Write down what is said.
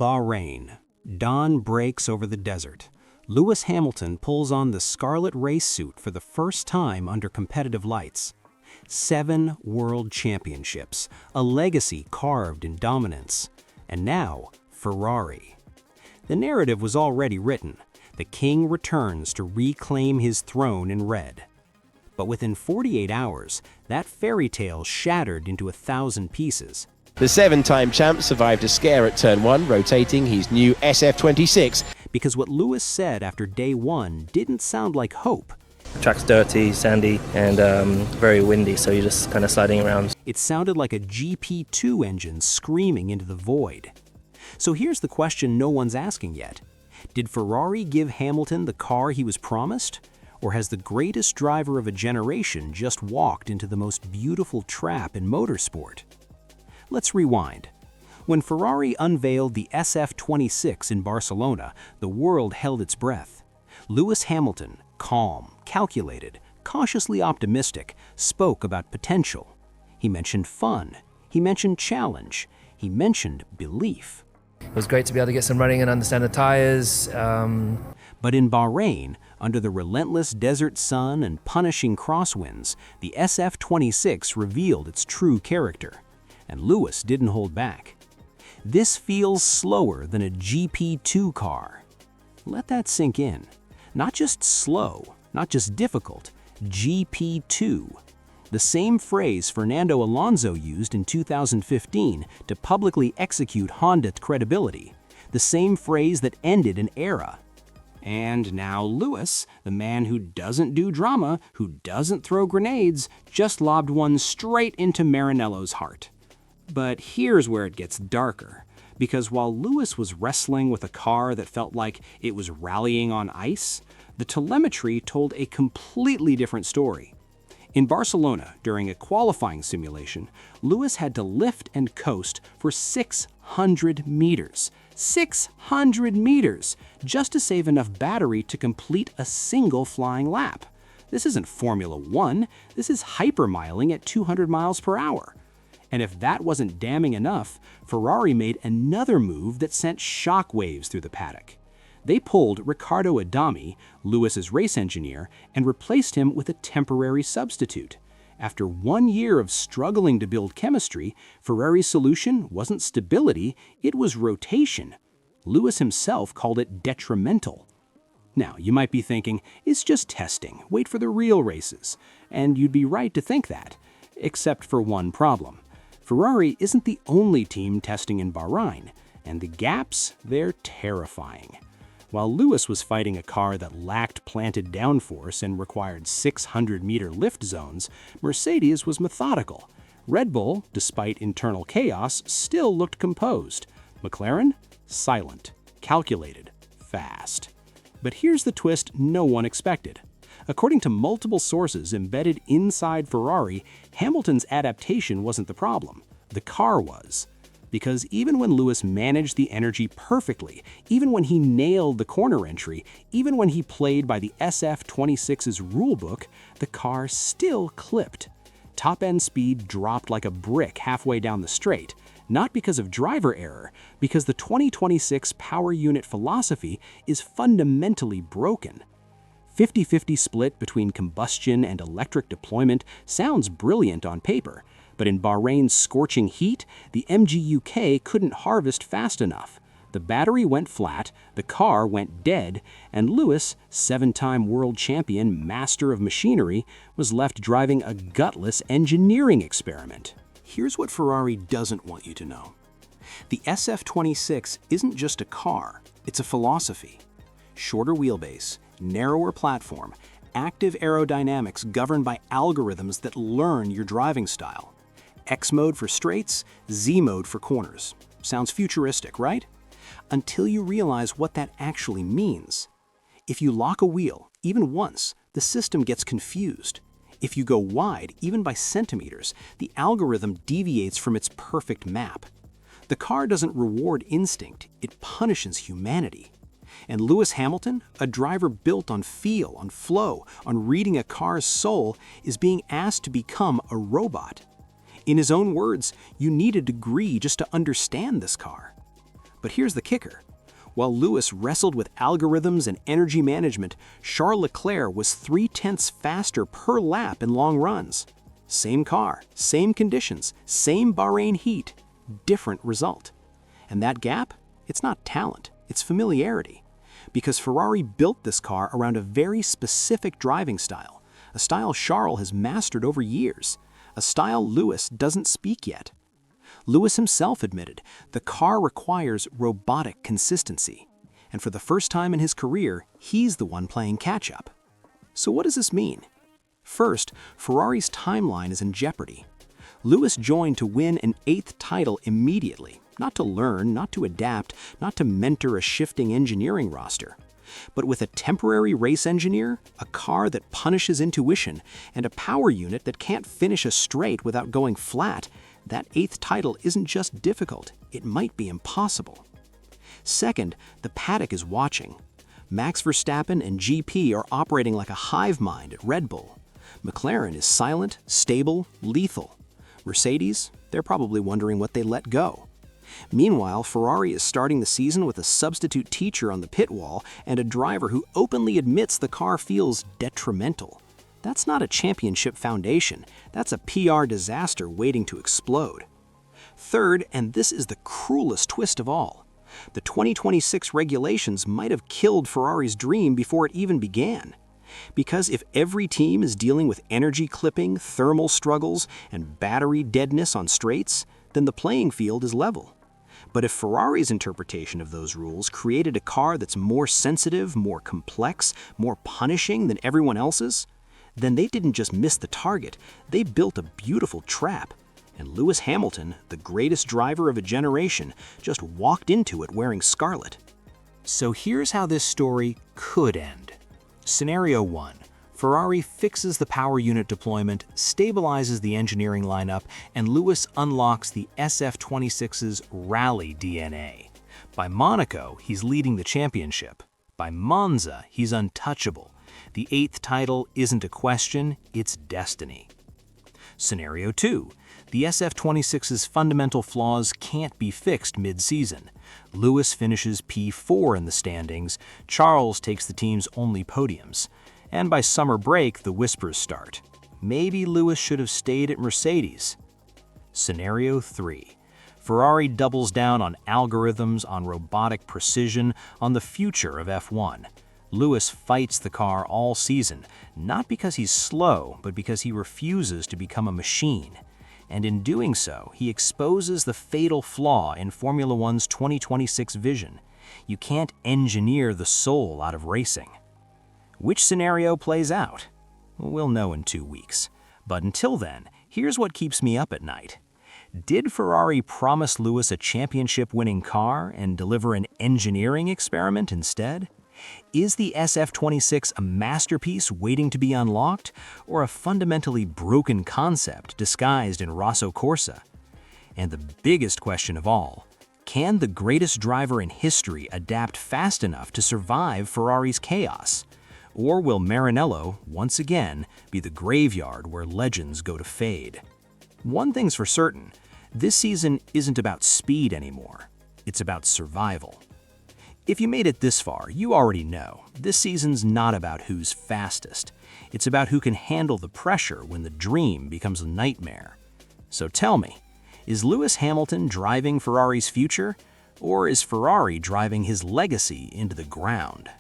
Bahrain. Dawn breaks over the desert. Lewis Hamilton pulls on the scarlet race suit for the first time under competitive lights. 7 world championships, a legacy carved in dominance. And now, Ferrari. The narrative was already written. The king returns to reclaim his throne in red. But within 48 hours, that fairy tale shattered into 1,000 pieces. The 7-time champ survived a scare at turn 1, rotating his new SF26. Because what Lewis said after day 1 didn't sound like hope. The track's dirty, sandy, and very windy, so you're just kind of sliding around. It sounded like a GP2 engine screaming into the void. So here's the question no one's asking yet. Did Ferrari give Hamilton the car he was promised? Or has the greatest driver of a generation just walked into the most beautiful trap in motorsport? Let's rewind. When Ferrari unveiled the SF26 in Barcelona, the world held its breath. Lewis Hamilton, calm, calculated, cautiously optimistic, spoke about potential. He mentioned fun. He mentioned challenge. He mentioned belief. It was great to be able to get some running and understand the tires. But in Bahrain, under the relentless desert sun and punishing crosswinds, the SF26 revealed its true character. And Lewis didn't hold back. This feels slower than a GP2 car. Let that sink in. Not just slow, not just difficult, GP2. The same phrase Fernando Alonso used in 2015 to publicly execute Honda's credibility. The same phrase that ended an era. And now Lewis, the man who doesn't do drama, who doesn't throw grenades, just lobbed one straight into Maranello's heart. But here's where it gets darker, because while Lewis was wrestling with a car that felt like it was rallying on ice, the telemetry told a completely different story. In Barcelona, during a qualifying simulation, Lewis had to lift and coast for 600 meters. 600 meters! Just to save enough battery to complete a single flying lap. This isn't Formula 1, this is hypermiling at 200 miles per hour. And if that wasn't damning enough, Ferrari made another move that sent shockwaves through the paddock. They pulled Riccardo Adami, Lewis's race engineer, and replaced him with a temporary substitute. After 1 year of struggling to build chemistry, Ferrari's solution wasn't stability, it was rotation. Lewis himself called it detrimental. Now, you might be thinking, it's just testing, wait for the real races. And you'd be right to think that, except for one problem. Ferrari isn't the only team testing in Bahrain, and the gaps, they're terrifying. While Lewis was fighting a car that lacked planted downforce and required 600-meter lift zones, Mercedes was methodical. Red Bull, despite internal chaos, still looked composed. McLaren? Silent, calculated, fast. But here's the twist no one expected. According to multiple sources embedded inside Ferrari, Hamilton's adaptation wasn't the problem. The car was. Because even when Lewis managed the energy perfectly, even when he nailed the corner entry, even when he played by the SF26's rulebook, the car still clipped. Top-end speed dropped like a brick halfway down the straight, not because of driver error, because the 2026 power unit philosophy is fundamentally broken. 50-50 split between combustion and electric deployment sounds brilliant on paper, but in Bahrain's scorching heat, the MGU-K couldn't harvest fast enough. The battery went flat, the car went dead, and Lewis, 7-time world champion, master of machinery, was left driving a gutless engineering experiment. Here's what Ferrari doesn't want you to know. The SF26 isn't just a car, it's a philosophy. Shorter wheelbase, narrower platform, active aerodynamics governed by algorithms that learn your driving style. X mode for straights, Z mode for corners. Sounds futuristic, right? Until you realize what that actually means. If you lock a wheel, even once, the system gets confused. If you go wide, even by centimeters, the algorithm deviates from its perfect map. The car doesn't reward instinct, it punishes humanity. And Lewis Hamilton, a driver built on feel, on flow, on reading a car's soul, is being asked to become a robot. In his own words, you need a degree just to understand this car. But here's the kicker. While Lewis wrestled with algorithms and energy management, Charles Leclerc was 0.3 faster per lap in long runs. Same car, same conditions, same Bahrain heat, different result. And that gap? It's not talent, it's familiarity. Because Ferrari built this car around a very specific driving style, a style Charles has mastered over years, a style Lewis doesn't speak yet. Lewis himself admitted the car requires robotic consistency, and for the first time in his career, he's the one playing catch-up. So what does this mean? First, Ferrari's timeline is in jeopardy. Lewis joined to win an 8th title immediately, not to learn, not to adapt, not to mentor a shifting engineering roster. But with a temporary race engineer, a car that punishes intuition, and a power unit that can't finish a straight without going flat, that 8th title isn't just difficult, it might be impossible. Second, the paddock is watching. Max Verstappen and GP are operating like a hive mind at Red Bull. McLaren is silent, stable, lethal. Mercedes, they're probably wondering what they let go. Meanwhile, Ferrari is starting the season with a substitute teacher on the pit wall and a driver who openly admits the car feels detrimental. That's not a championship foundation, that's a PR disaster waiting to explode. Third, and this is the cruelest twist of all, the 2026 regulations might have killed Ferrari's dream before it even began. Because if every team is dealing with energy clipping, thermal struggles, and battery deadness on straights, then the playing field is level. But if Ferrari's interpretation of those rules created a car that's more sensitive, more complex, more punishing than everyone else's, then they didn't just miss the target, they built a beautiful trap. And Lewis Hamilton, the greatest driver of a generation, just walked into it wearing scarlet. So here's how this story could end. Scenario 1. Ferrari fixes the power unit deployment, stabilizes the engineering lineup, and Lewis unlocks the SF26's rally DNA. By Monaco, he's leading the championship. By Monza, he's untouchable. The 8th title isn't a question, it's destiny. Scenario 2. The SF26's fundamental flaws can't be fixed mid-season. Lewis finishes P4 in the standings, Charles takes the team's only podiums. And by summer break, the whispers start. Maybe Lewis should have stayed at Mercedes. Scenario 3. Ferrari doubles down on algorithms, on robotic precision, on the future of F1. Lewis fights the car all season, not because he's slow, but because he refuses to become a machine. And in doing so, he exposes the fatal flaw in Formula One's 2026 vision. You can't engineer the soul out of racing. Which scenario plays out? We'll know in 2 weeks. But until then, here's what keeps me up at night. Did Ferrari promise Lewis a championship-winning car and deliver an engineering experiment instead? Is the SF26 a masterpiece waiting to be unlocked, or a fundamentally broken concept disguised in Rosso Corsa? And the biggest question of all, can the greatest driver in history adapt fast enough to survive Ferrari's chaos? Or will Maranello, once again, be the graveyard where legends go to fade? One thing's for certain, this season isn't about speed anymore. It's about survival. If you made it this far, you already know, this season's not about who's fastest. It's about who can handle the pressure when the dream becomes a nightmare. So tell me, is Lewis Hamilton driving Ferrari's future, or is Ferrari driving his legacy into the ground?